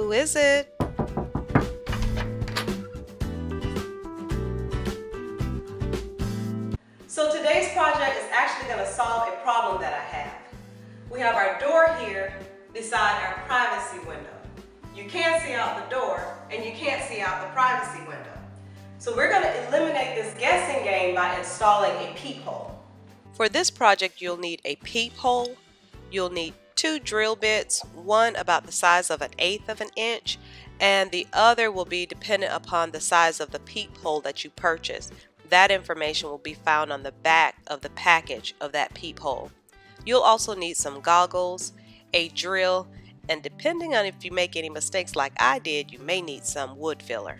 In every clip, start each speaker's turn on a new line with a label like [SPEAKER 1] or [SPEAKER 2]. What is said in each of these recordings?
[SPEAKER 1] Who is it?
[SPEAKER 2] So today's project is actually going to solve a problem that I have. We have our door here beside our privacy window. You can't see out the door and you can't see out the privacy window. So we're going to eliminate this guessing game by installing a peephole.
[SPEAKER 1] For this project, you'll need a peephole. You'll need 2 drill bits, one about the size of 1/8 of an inch, and the other will be dependent upon the size of the peephole that you purchase. That information will be found on the back of the package of that peephole. You'll also need some goggles, a drill, and depending on if you make any mistakes like I did, you may need some wood filler.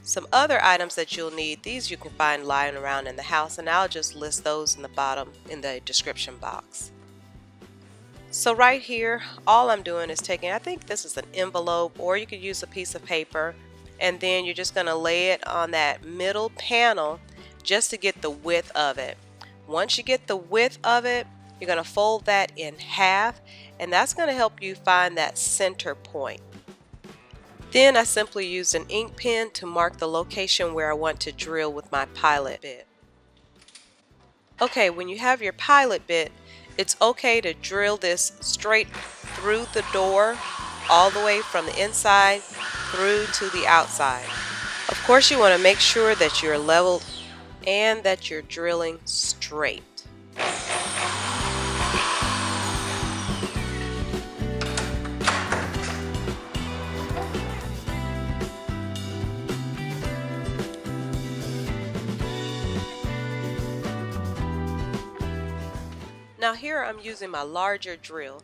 [SPEAKER 1] Some other items that you'll need, these you can find lying around in the house, and I'll just list those in the bottom in the description box. So right here, all I'm doing is taking, I think this is an envelope, or you could use a piece of paper, and then you're just going to lay it on that middle panel just to get the width of it. Once you get the width of it, you're going to fold that in half, and that's going to help you find that center point. Then I simply used an ink pen to mark the location where I want to drill with my pilot bit. Okay, when you have your pilot bit, it's okay to drill this straight through the door, all the way from the inside through to the outside. Of course, you want to make sure that you're leveled and that you're drilling straight. Now here I'm using my larger drill.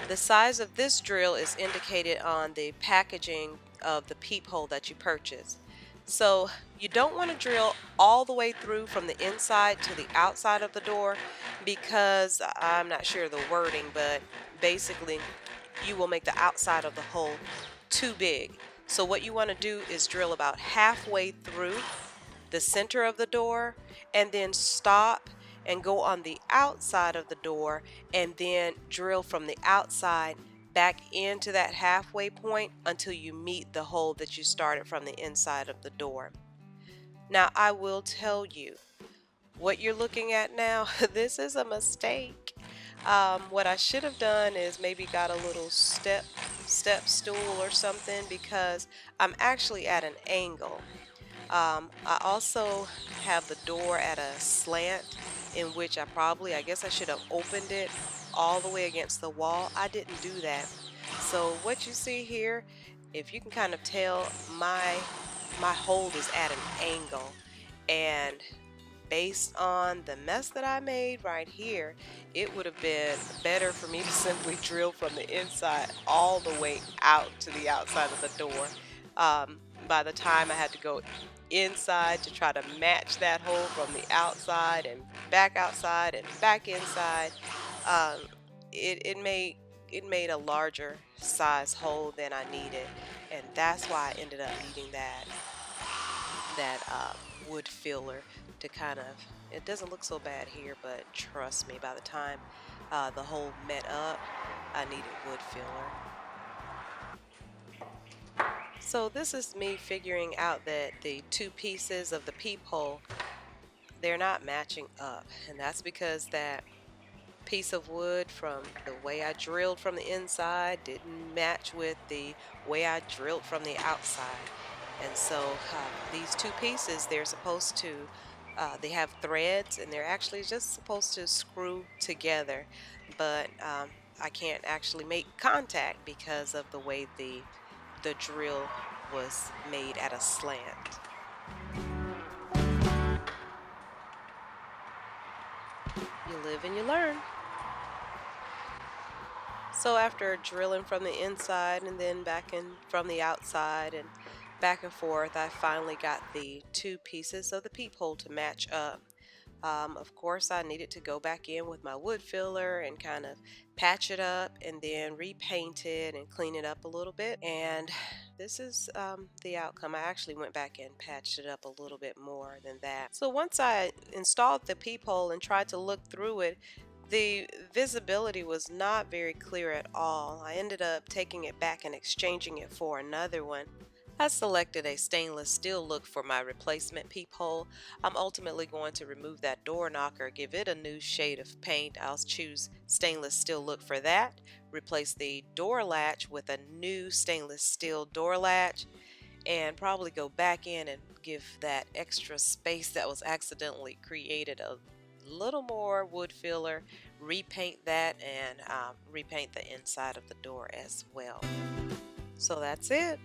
[SPEAKER 1] The size of this drill is indicated on the packaging of the peephole that you purchase. So you don't want to drill all the way through from the inside to the outside of the door, because I'm not sure of the wording, but basically you will make the outside of the hole too big. So what you want to do is drill about halfway through the center of the door and then stop and go on the outside of the door and then drill from the outside back into that halfway point until you meet the hole that you started from the inside of the door. Now I will tell you, what you're looking at now, this is a mistake. What I should have done is maybe got a little step stool or something, because I'm actually at an angle. I also have the door at a slant, in which I guess I should have opened it all the way against the wall. I didn't do that. So what you see here, if you can kind of tell, my hold is at an angle, and based on the mess that I made right here, it would have been better for me to simply drill from the inside all the way out to the outside of the door. By the time I had to go inside to try to match that hole from the outside and back outside and back inside, it made a larger size hole than I needed, and that's why I ended up needing that wood filler to kind of, it doesn't look so bad here, but trust me, by the time the hole met up, I needed wood filler. So this is me figuring out that the 2 pieces of the peephole, they're not matching up, and that's because that piece of wood from the way I drilled from the inside didn't match with the way I drilled from the outside. And so these 2 pieces, they're supposed to, they have threads, and they're actually just supposed to screw together, but I can't actually make contact because of the way the drill was made at a slant. You live and you learn. So after drilling from the inside and then back in from the outside and back and forth, I finally got the 2 pieces of the peephole to match up. Of course, I needed to go back in with my wood filler and kind of patch it up and then repaint it and clean it up a little bit. And this is the outcome. I actually went back and patched it up a little bit more than that. So once I installed the peephole and tried to look through it, The visibility was not very clear at all. I ended up taking it back and exchanging it for another one. I selected a stainless steel look for my replacement peephole. I'm ultimately going to remove that door knocker, give it a new shade of paint. I'll choose stainless steel look for that, replace the door latch with a new stainless steel door latch, and probably go back in and give that extra space that was accidentally created a little more wood filler, repaint that, and repaint the inside of the door as well. So that's it.